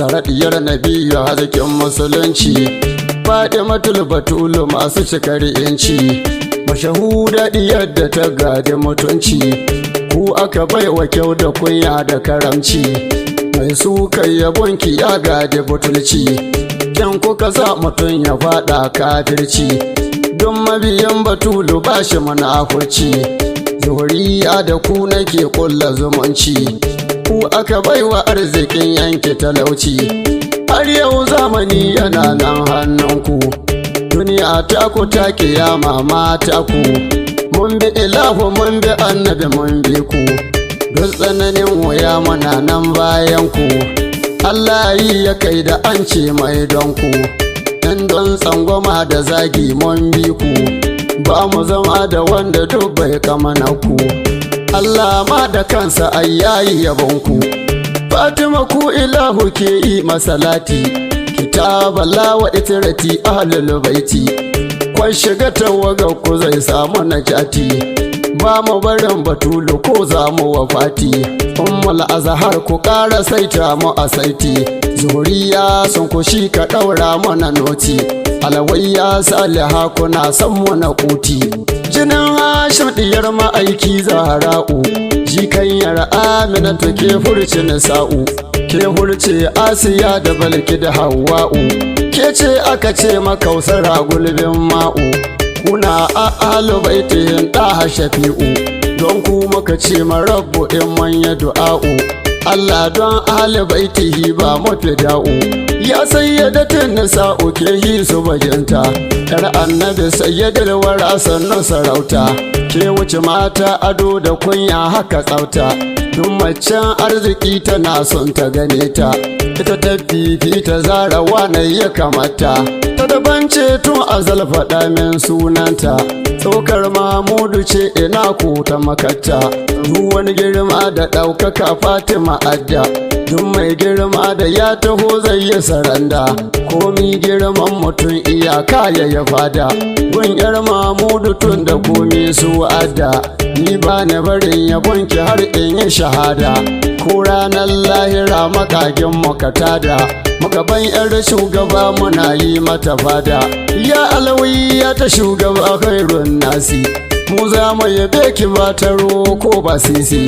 Kausar diyar Nabiyu hazikin musulunci, Fatimatul Batulu masu cikar yanci, mashahuda diyar da ta gadi mutunci, ku aka baiwa kyau da kunya da karamci, mai suka yabonki ya gadi butulci, kyan kuka sa mutum ya fada kafirci, don mabiyan Batulu ba shi munafurci, zuriya da ku nake kulla zumunci, ku aka baiwa arzikin yanke talauci, har yau zamani yana nan hannunku, duniya ta ku ta kiyama ma ta ku, mun bi ilahu mun bi annabi mun bi ku, duk tsananin wuya muna nan bayan ku, Allah yi ya kai da an ce mai don ku, in don tsangwama da zagi mun bi ku, ba mu zama da wanda duk bai kamana ku, Allah ma da kansa ayyayi yabonku, Fatima ku ilahu ke yi masalati, kitaballa wa itirati ahlul baiti, kwan shiga tawaga ku zai samu najati, ba mu barin Batulu ko za mu wafati, ummul azhar ku ƙara saita mu a saiti, zuriya sun ku shi ka ɗaura mana noti, alawayya saliha kuna san mu na kuti, jinin Hashim diyar ma'aiki Zahra'u, jikanyar Aminatu ke furci Nisa'u, ke furce Asiya da Balki da Hawwa'u, ke ce aka ce makausara gulbin ma'u, kuna ahlu baitihin ɗaha Shafi'u, don ku muka ce marabbu in manya du'a'u, Allah don ahlu baitihi ba mafi da'u, ya sayyadatin nisa'u ke yi su bajinta, yar annabi sayyadar wara sannu sarauta, ke wuce mata ado da kunya haka tsafta, duk macen arziki tana son ta gane ta, ita ta fifita Zahra wane ya kamata, ta daban ce tun azal faɗa min sunanta, tsokar Mahmudu ce ina ku ta makatta, duk wani girma da ɗaukaka Fatima adda, duk mai girma da ya taho zai yi saranda, komi girman mutum iyaka ya fada, gun yar Mahmudu tun da komi su adda, ni ba ni barin yabonki har in yi shahada, ko ranar lahira makagin mukatada, magaban yar shugaba muna yi mata fada, ya alawiya ta shugaba khairun nasi, mu za mu yabe ki ba taro ko ba sisi,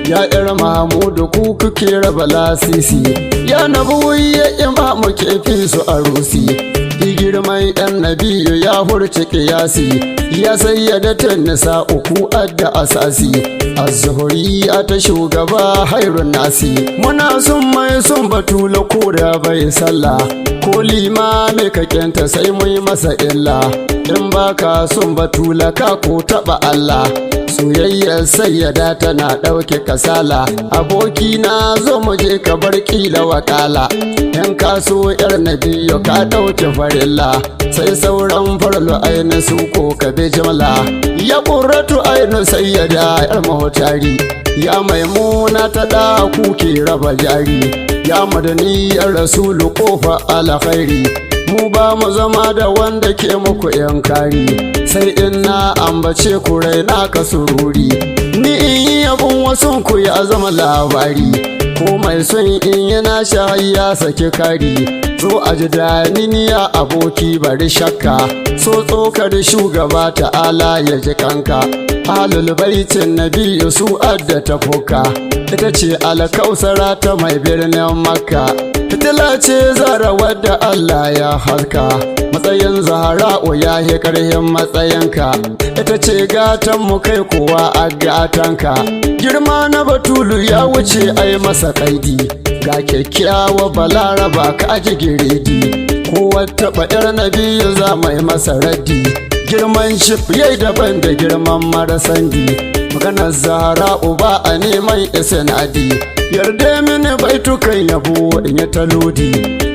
ya yar Mahmudu ku kuke raba lasisi, ya nabuwi ya imamu ke fi su arusi, girman ɗan Nabiyu ya hurce kiyasi, ya sayyadatin nisa uku adda asasi, az-zuhriya ta shugaba hairun nasi, muna son mai son Batulu ko da bai sallah, ko limami ka kenta sai mu yi masa illa, in baka son Batula ka ko taba Allah, soyayyar sayyada tana ɗauke kasala, aboki na zo mu je ka bar kila wakala, in ka so yar Nabiyu ka ɗauke farilla, sai sauran farlo aini su ko ka bi jimla, ya ƙurratu aini sayyada yar mahotari, ya maimuna ta da kuke raba jari, ya madaniyar rasulu kofa alkhairi, mu ba mu zama da wanda ke muku yankari, sai in na ambace ku raina ka sururi, ni in yi abun wasun ku ya zama labari, ko mai son in yana shayi ya saki kari, zo a ji daniniya aboki bari shakka, so tsokar shugaba ta'ala ya ji kanka, ahlul baitin Nabiyu su adda ta fuka, ita ce alkausara ta mai birnin Makka, fitila ce Zahra wadda Allah ya halka, matsayin Zahra'u ya yi karhin matsayinka, ita ce gatan mu kai kuwa a gatanka, girma na Batulu ya wuce ai masa kaidi, ga kyakkyawa balaraba ka ji giredi, kowa taɓa yar Nabiyu za mai masa raddi, girman shif yayi daban da girman marasandi, maganar Zahra'u ba a neman isnadi, yarda mini baitukan yabo in ya talodi,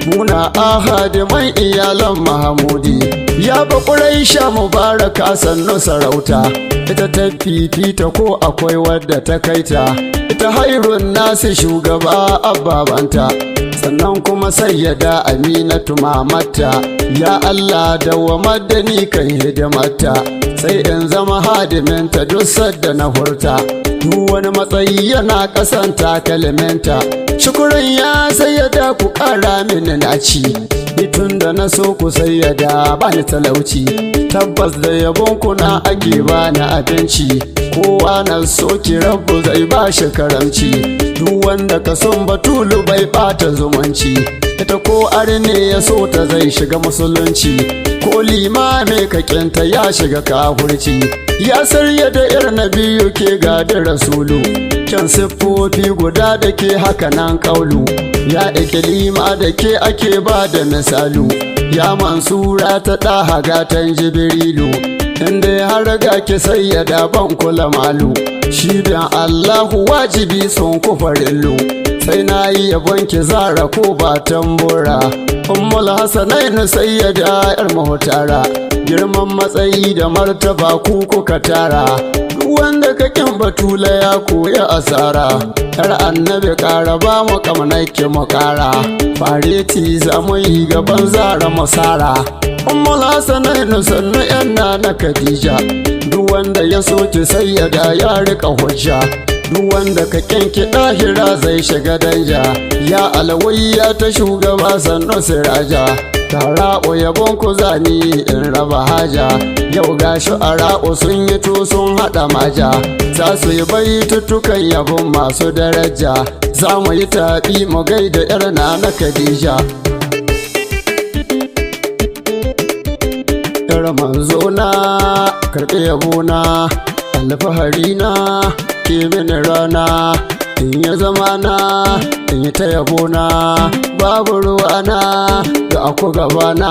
muna ahadi mai iyalan Mahamudi, ya ba Quraisha mubaraka sannu sarauta, ita ta fifita ko akwai wadda ta kaita, ita hairun nasi shugaba ababanta, sannan kuma sayyada Aminatu mamata, ya Allah dawamar da ni kan hidimarta, sai in zama hadiminta duk sadda na hurta, duk wani matsayi yana ƙasan takalminta. Shukuran ya sayyada ku ƙara mini naci, ni tun da na so ku sayyada ba ni talauci. Tabbas da yabon kuna ake bani abinci, kowa na so ki rabu zai ba shi karamci. Duk wanda ka son Batulu bai bata zumunci, ita ko arne ya so ta zai shiga musulunci, ko limame ka kinta ya shiga kafurci. Ya sarya da yar nabiyu ke gadi rasulu, kyan siffofi guda da ke haka nan kaulu. Ya ikilima da ke ake ba da misalu, ya mansura ta ɗaha gatan jibrilu. Inda har ga ki sayyada ban kula malu, shi dan Allahu wajibi sun kufarillu. Sai na yi yabon ki zara ko ba tambura, Ummul Hasanain sayyada yar mahutara. Girman matsayi da martaba ku kuka tara, wanda ka kin Batula ya koya asara. Yar annabi ƙara ba mu ƙaunarki mu ƙara, fareti za mu yi gaban zara masara. Ummul Hasanain sannu yan na Khadija, duk wanda ya so ki sayyada ya rika hujja. Duk wanda ka kyanki ɗahira zai shiga danja, ya alawayya ta shugaba sannu siraja. Tara'u yabon ku zani in raba haja, yau ga shu'ara'u sun yi to sun haɗa maja. Za su yi baitutukan yabon masu daraja, za mu yi taɓi mu gaida yar na Khadija. Yar manzona karɓi yabona, alfahari na ke mini rana, in ya zamana in yi ta yabona. Babu ruwana ga aku gabana,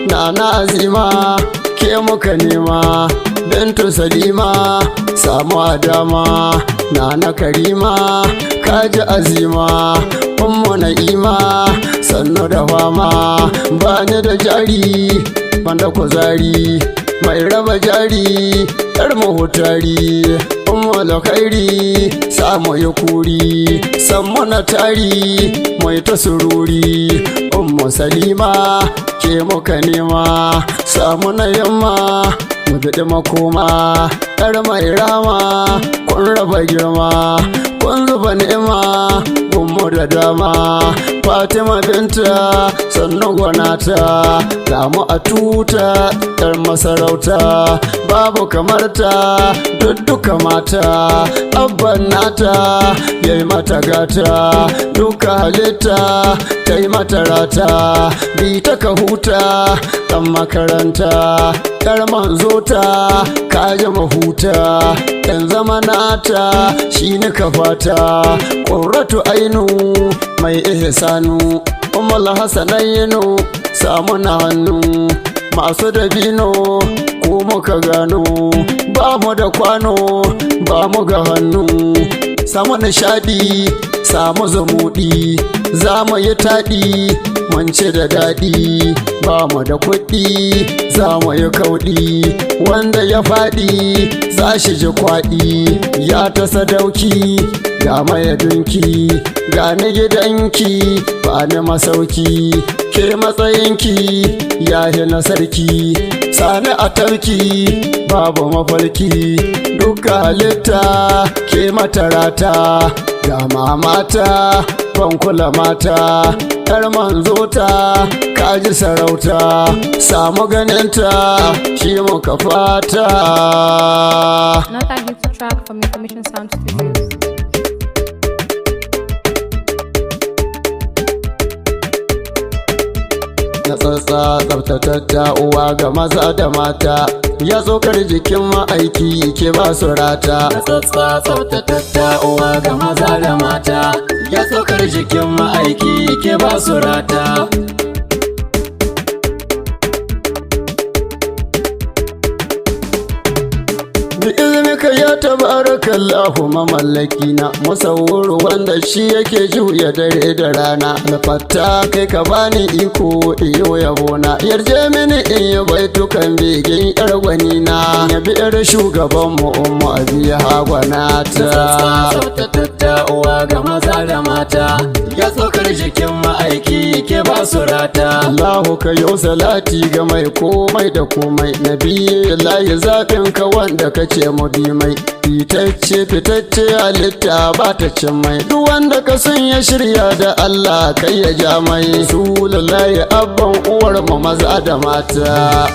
na azima ke muka nema. Bintu Salima samu adama, na Karima kaji azima. Ummu Na'ima sannu da fama, bani da jari banda kuzari, mai raba jari yar mahutari. Ummul khairi samu yi kuri, sammu na tari mai ta sururi. Ummu Salima ke muka nema, samu na yamma mu biɗi makoma. Yar mai rama kun raba girma, kun zuba ni'ima gunmu da dama. Fatima binta sannu gwanata, damu a tuta yar masarauta. Babu kamarta duka mata, abban nata yayi mata gata. Duka halitta ta yi mata rata, bi ta ka huta ɗan makaranta. Yar manzota kaji mahuta, ɗan zamanata shi ni ka fata. Ƙurratu ainu mai ihsanu, Ummul Hasanain samu na hannu. Masu dabino ko muka gano, ba mu da kwano ba mu ga hannu. Samu nishadi samu zumuɗi, za mu yi taɗi mun ci da daɗi. Ba mu da kuɗi za mu yi kauɗi, wanda ya faɗi za shi ji kwaɗi. Ya ta sadauki ga mayadunki, ga ni gidanki ba ni masauki. Ke matsayinki yahi na sarki, sani a tarki babu mafarki. Duka halitta ke matarata, ga mamata ban kula mata. Yar manzota kaji sarauta, samu ganinta shi muka fata. Not that hits the track from Information Sound Studios. Na tsatsa tsabtatatta uwa ga maza da mata, ya tsokar jikin ma'aiki ke ba su rata. Na tsatsa tsabtatatta uwa ga maza da mata, ya tsokar jikin ma'aiki ke ba su rata. Bi iznika ya tabarakallahu mamallakina, musawwir wanda shi yake juya dare da rana. Alfatta kai ka bani iko iyo yabona, yarje mini in yi baitukan bigin yar gwanina. Ya bi yar shugaban mu Ummu Abiya gwanata. Sautatatta uwa ga maza da mata, ya tsokar jikin ma'aiki ke ba su rata. Allahu ka yo salati ga mai komai da komai, nabi layi zaɓin ka wanda ka ce mu bi mai fitacce halitta ba ta cin mai duk wanda ka sun ya shirya da Allah kai ya ja mai su lalaye abban uwar mu maza da mata.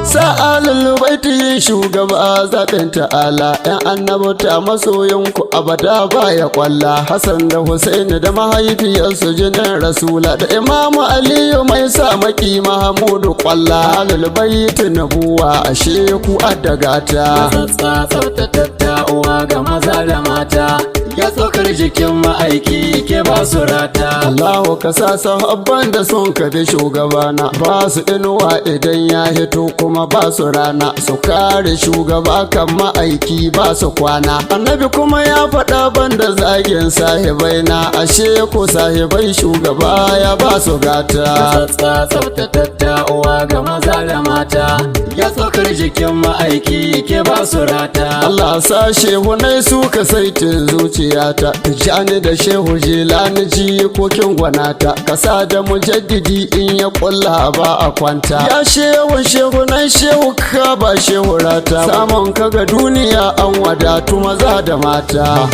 Sa'alul baiti shugaba zaɓin ta'ala ‘yan annabta masoyinku abada baya kwalla Hassan da Husaini da mahaifiyarsu jinin Rasula da Imamu Aliyu mai sa maki Mahamudu kwalla alul baiti nabuwa ashe ku addagata Tsaftatatta uwa ga maza da mata ya tsokar jikin ma'aiki ke ba su rata. Allahu ka sa sahabban da sun kafi shugabana ba su inuwa idan ya hito kuma ba su rana su kare shugaba kan ma'aiki ba su kwana. Annabi kuma ya faɗa banda zagin sahibai na ashe ko sahibai shugaba ya ba su gata. Tsaftatatta uwa ga maza da mata ya tsokar jikin ma'aiki ke ba su rata. Allah sa shehunai su ka saitin zuciyata Tijjani da shehu Jilani jikokin gwanata kasa da mujaddidi in ya kulla ba a kwanta ya shehunai shehu ka ba shehu rata samun kaga duniya an wadatu maza da mata.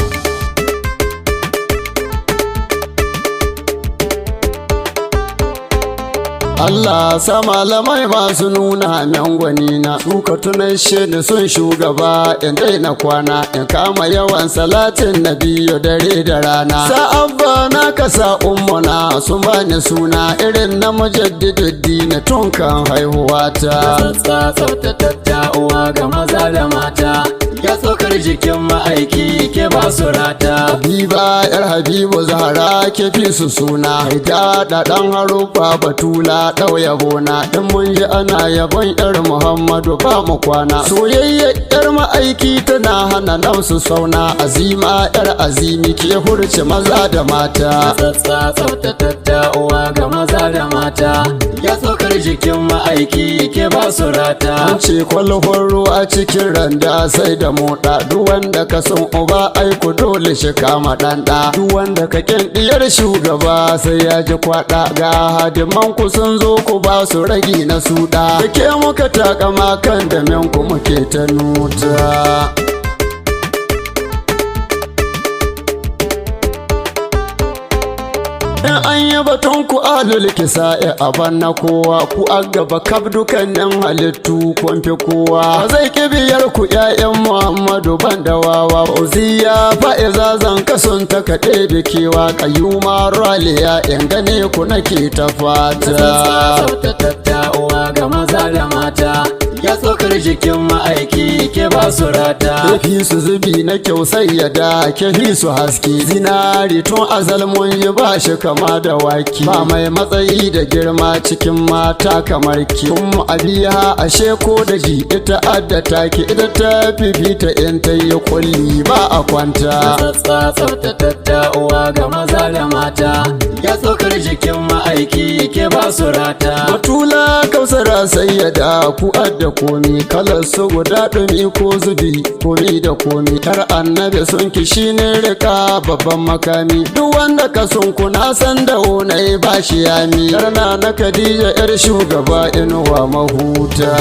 Allah sa malamai masu nuna min gwanina suka tunashe da sun shugaba in daina kwana in kama yawan salatin nabiyo dare da rana. Sa'abba na kasa ummuna sun bani suna irin na mujaddiduddi na tun kan haihuwata. Tsaftatatta uwa ga maza da mata ya tsokar jikin ma'aiki ke ba su rata. Habiba yar Habibu Zahra ke fi su suna haida da ɗan harufa Batula ɗau yabona in mun ji ana yabon yar Muhammadu ba mu kwana soyayya yar ma'aiki tana hana namsu sauna azima yar azimi ke hurce maza da mata. Tsaftatatta uwa ga maza da mata ya tsokar jikin ma'aiki ke ba su rata. An ce kwalhon ruwa cikin randa sai da moɗa duk wanda ka son uba aiku dole shi kama ɗanɗa duk wanda ka kin diyar shugaba sai ya ji kwaɗa ga hadiman ku sun zo ku ba su ragi na suɗa da ke muka takama kan da ku muke ta nuta. In an yi batun ku alul kisa'i a banna kowa ku a gaba kaf dukannin halittu kun fi kowa ba zai kibiyar ku ƴaƴan Muhammadu ban dawawa uziya fa'iza zan kasun ta kaɗe bikewa kayyuma raliya in gane ku nake ta fata. Tsaftatatta uwa ga maza da mata ya tsokar jikin ma'aiki ke ba su rata. Fi su zubi na kyau sai ya da ke fi su haske zinari tun azal mun yi ba shi kama da waki ba mai matsayi da girma cikin mata kamar ki ummu abiha ashe ko da ji ita adda take ita ta fifita in ta yi kulli ba a kwanta. Tsaftatatta uwa ga maza da mata ya tsokar jikin ma'aiki ke ba su rata. Batula Kausara sayyada ku adda komi kalar su guda ɗumi ko zubi komi da komi kar annabi sun ki shine rika babban makami duk wanda ka sun kuna san da wonai ba shi yami karna na Khadija yar shugaba inuwa mahuta.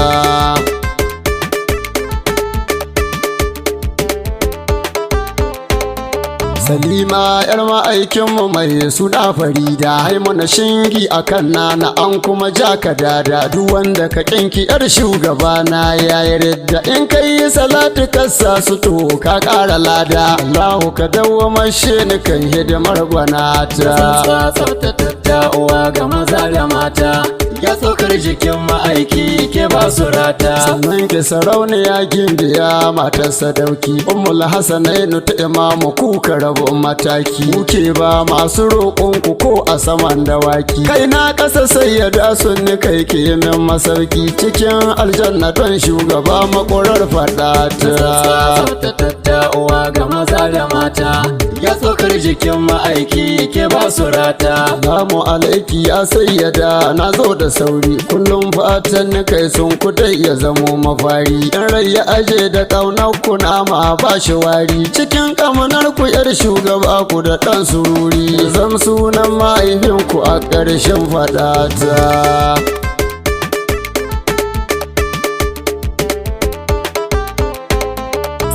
Salima yar ma'aikinmu mai suna Farida haimuna shingi akan nana an kuma ja ka dada duk wanda ka kinki yar shugaba na yayi ridda in kai salatu kassa su to ka ƙara lada Allahu ka dawwama shi ni kan hidimar gwanata. Tsaftatatta uwa ga maza da mata ya tsokar jikin ma'aiki ke ba su rata. Sannan ki sarauniya gimbiya matar sadauki ummul hasanainu ta imamu kuka rabu mataki kuke ba masu roƙon ku ko a saman dawaki kai na ƙasa sai ya da sunni kai ke min masauki cikin aljanna don shugaba makurar faɗata. Tsaftatatta uwa ga maza da mata ya tsokar jikin ma'aiki ke ba su rata. Salamu alaiki ya sayyada na zo da sauri kullum fatan ni kai sun kudai ya zamo mafari in rai ya aje da ƙaunar ku nama ba shi wari cikin ƙamanar ku yar shugaba ku da ɗan sururi zam sunan mahaifinku a ƙarshen faɗata.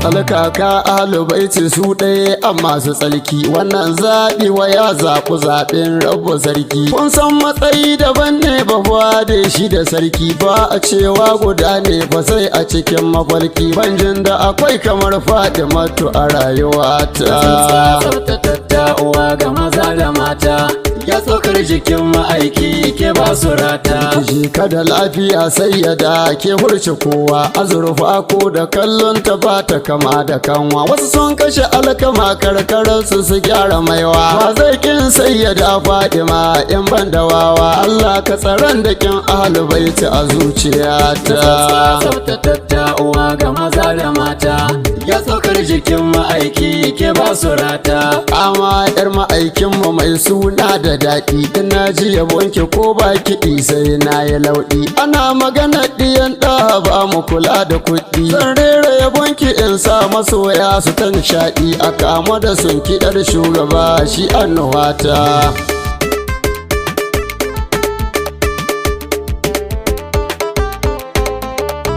tsalkaka alubaiti su ɗaya amma su tsalki wannan zaɓi wa ya zaɓu zaɓen rabu sarki kun san matsayi daban ne ba da shi da sarki ba a cewa guda ne fa sai a cikin mafarki banjin da akwai kamar Fatimatu a rayuwata tsaftatatta uwa ga maza da mata ya tsokar jikin ma'aiki ke ba su rata ji ka da lafiya sai ya da ke hurce kowa azurfa ko da kallon ta ba ta kama da kanwa wasu sun kashe alkama karkararsu su gyara maiwa ba zai kin sai ya da Fadima in ban da wawa Allah ka tsaron da kin alubaiti a zuciyata tsaftatatta uwa ga maza da mata ya tsokar jikin ma'aiki ke ba su rata amma yar ma'aikinmu mai suna da daɗi ina ji yabonki ko ba kiɗi sai na yi lauɗi ana magana ɗiyan ɗa ba mu kula da kuɗi zan rera yabonki in sa masoya su ta nishaɗi a kama da sun kiɗar shugaba shi annuwata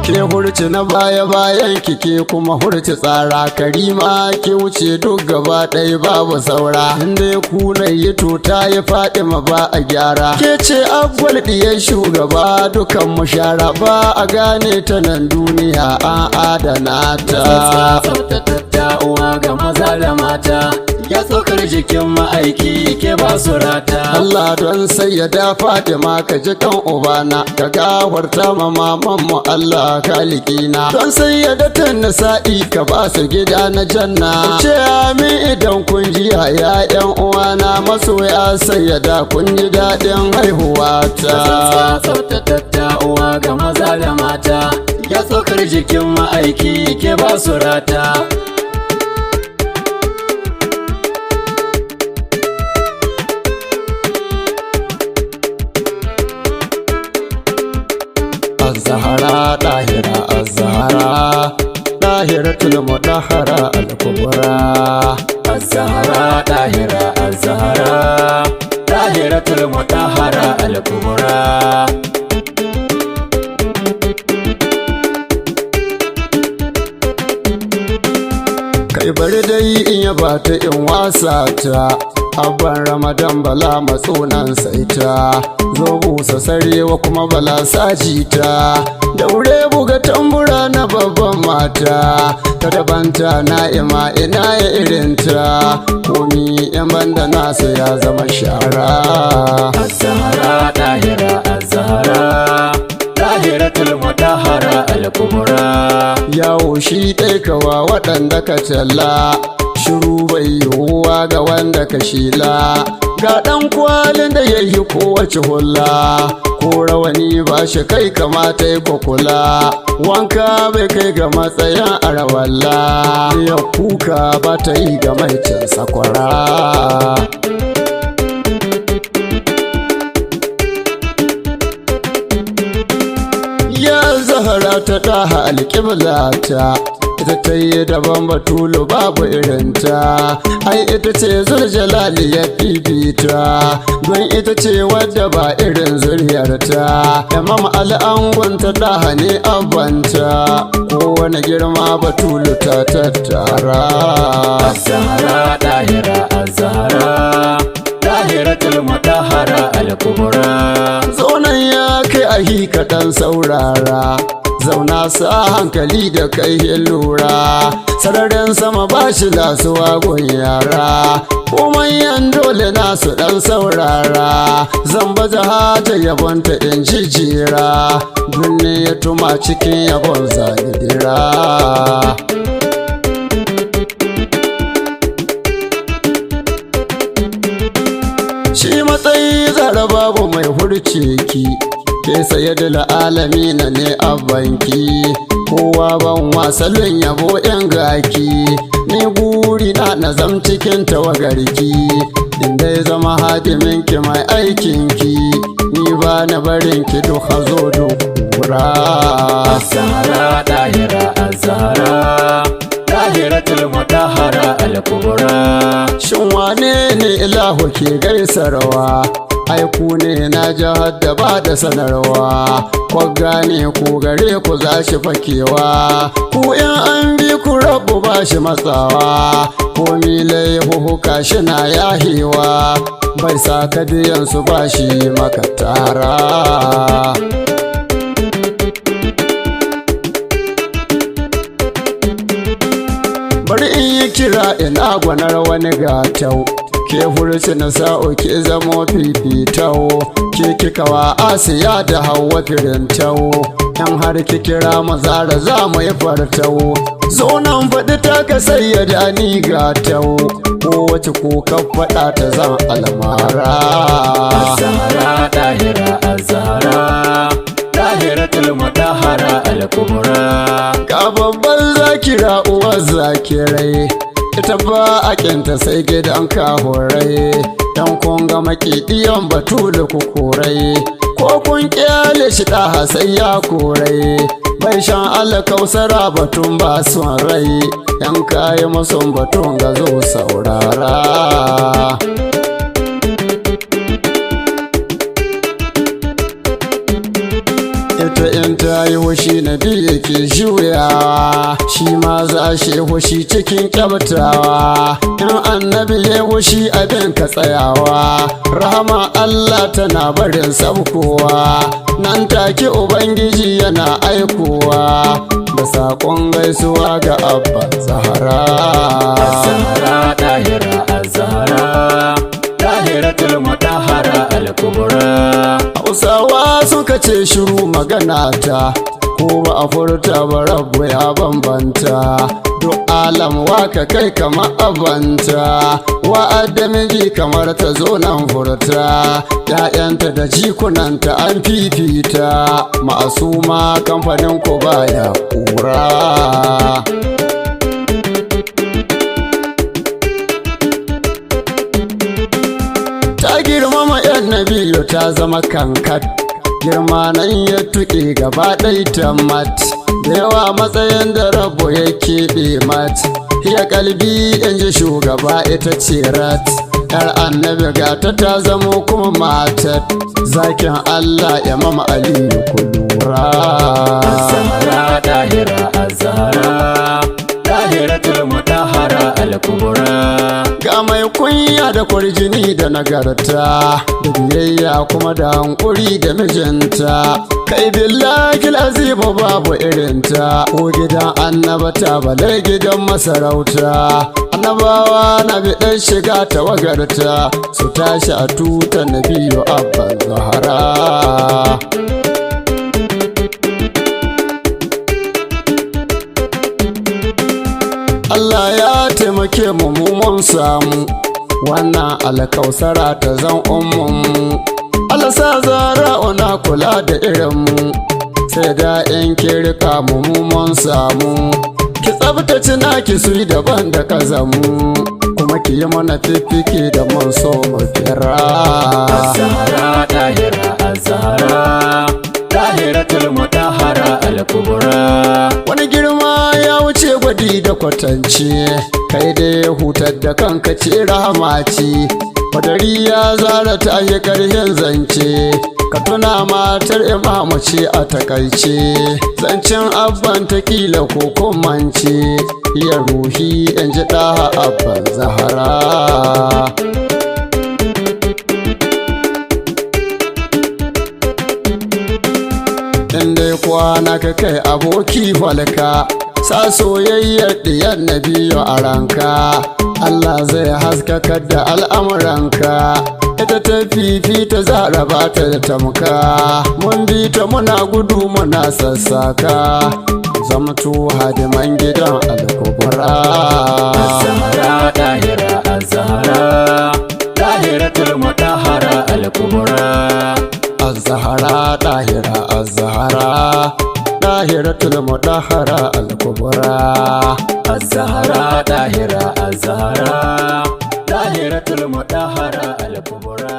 ke hurci na baya bayan ki ke kuma hurci tsara karima ke wuce duk gaba ɗaya babu saura inda ku na yi to ta yi Fatima ba a gyara ke ce agwal ɗiyar shugaba dukan mu shara ba a gane ta nan duniya an adana ta tsaftatatta uwa ga maza da mata ya tsokar jikin ma'aiki ke ba su rata Allah don sai ya da Fatima ka ji kan ubana ka gafarta ma maman mu Allah kalikina don sai ya da nisa'i ka ba su gida na janna ce amin idan kun ji ya yan uwana masoya sai ya da kun ji daɗin haihuwa ta tsaftatatta uwa ga maza da mata ya tsokar jikin ma'aiki ke ba su rata الزهراء طاهرة الزهراء طاهرة المطهرة الكبرى الزهراء طاهرة الزهراء طاهرة المطهرة الكبرى kai bari dai in ya bata in wasa ta abban Ramadan bala matsunan saita zo busa sarewa kuma bala sajita daure buga tambura na babban mata ta dabanta na'ima ina ya irinta komi yan banda nasu ya zama shara الزهراء طاهرة الزهراء طاهرة المطهرة الكبرى yawo shi ɗai kawa waɗanda ka talla shiru bai yiwuwa ga wanda ka shila ga ɗan kwalin da ya yi kowace hula ko rawani ba shi kai kamata ya kula wanka bai kai ga matsayin arawalla ya kuka ba ta yi ga mai cin sakwara ya zahara ta ɗaha alƙiblata ita ta yi daban batulu babu irinta ai ita ce zuljalali ya bibita don ita ce wadda ba irin zuriyarta imam al'angon ta ɗaha ne abanta kowane girma batulu ta tattara الزهراء طاهرة الزهراء طاهرة المطهرة الكبرى zaunan ya kai ahi kaɗan saurara zauna sa hankali da kai lura sararin sama ba shi lasuwa gun yara manyan dole nasu ɗan saurara zan baje haja yabonta in jijjira dunne ya tuma cikin yabon zagidira shi matsayi zara babu mai hurce ki ke saye da la'alami na ne a banki kowa ban wasalin yabo yan gaki ni guri na nazam cikin tawagarki inda ya zama hadimin ki mai aikin ki ni ba na barin ki duk hazo dukura الزهراء طاهرة الزهراء طاهرة المطهرة الكبرى shin wane ne ilahu ke gaisarwa aiku ne na jihar da ba da sanarwa, kwa gane ku gare ku za shi fakewa, ku in an bi ku rabu ba shi matsawa, ko milai huhuka shi na yahewa, bai sa ka biyan su ba shi maka tara. Bari in yi kira ina gwanar wani gatau, ke furci na sa'o ke zamo fifitau, ke kikawa Asiya da Hauwa firintau, in har ki kira mazara za mu yi fartau, zo nan faɗi ta ka sayyada ni gatau, ko wace ko ka faɗa ta zan almara. Azahara ɗahira azahara, ɗahiratul mutahhara al-kubra. Ka babban zakira uwar zakirai, ita ba a kinta sai gidan kahorai, dan kun ga makiɗiyan batulu ku korai, ko kun kyale shi ɗaha sai ya korai, bai shan alkausara batun ba son rai, yan kayi musun batun ga zo saurara. Ita in ta yi hushi na biyu ke juyawa, shi ma za shi hushi cikin kyabtawa, in annabi ya hushi abin ka tsayawa, rahama Allah tana barin sabkowa, nan take Ubangiji yana aikowa, da saƙon gaisuwa ga Abba Zahara. Azahara ɗahira azahara, ɗahiratul mutahhara al-kubra. Hausawa suka ce shiru magana ta, ko ba a furta ba rabu ya bambanta, duk alam waka kai kamar abanta, wa'adda miji kamar ta zo nan furta, ‘ya'yanta da jikunanta an fifita, ma'asuma kamfanin ku baya ƙura. Ta girmama ‘yan Nabiyu ta zama kankat, girma nan ya tuƙe gaba ɗai ta mat, da yawa matsayin da rabu ya keɓe mat, ya kalbi in ji shugaba ita ce rat, ‘yar annabi gata ta zamo kuma matat, zakin Allah ya mama Aliyu ku lura. Azahara ɗahira azahara, ɗahiratul mutahhara al-kubra. Ga mai kunya da kwarjini da nagarta, da biyayya kuma da hankuri da mijinta, kai billahi azimu babu irinta, ko gidan annabata balai gidan masarauta, annabawa na biɗan shiga tawagarta, su tashi a tutar Nabiyu Abba Zahara. Allah ya taimake mu mun samu wannan alkausara ta zan ummun, Allah sa Zara'u kula da irin mu, sai da in ki rika mu mun samu, ki tsabtace naki su daban da kazamu, kuma ki yi mana fifike da mun so mu fira. Azahara ɗahira azahara, ɗahiratul mutahhara al-kubra. Wani girma ya wuce gwadi da kwatance, kai dai hutar da kanka ce rahama ce, Badari ya Zara ta yi ƙarhin zance, ka tuna matar imamu ce a takaice, zancen abban ta kila ko kumance, ya ruhi in ji ɗaha Abban Zahara. In dai kwana ka kai aboki falka, sa soyayyar diyar Nabiyu a ranka, Allah zai haskaka da al'amuranka, ita ta fifita Zara ba ta da tamka, mun bi ta muna gudu muna sassaka, zamto hadiman gidan al-kubra. Azahara ɗahira azahara, ɗahiratul mutahhara al-kubra. Azahara ɗahira azahara, ɗahiratul mutahhara al-kubra. Azahara ɗahira azahara, ɗahiratul mutahhara al-kubra.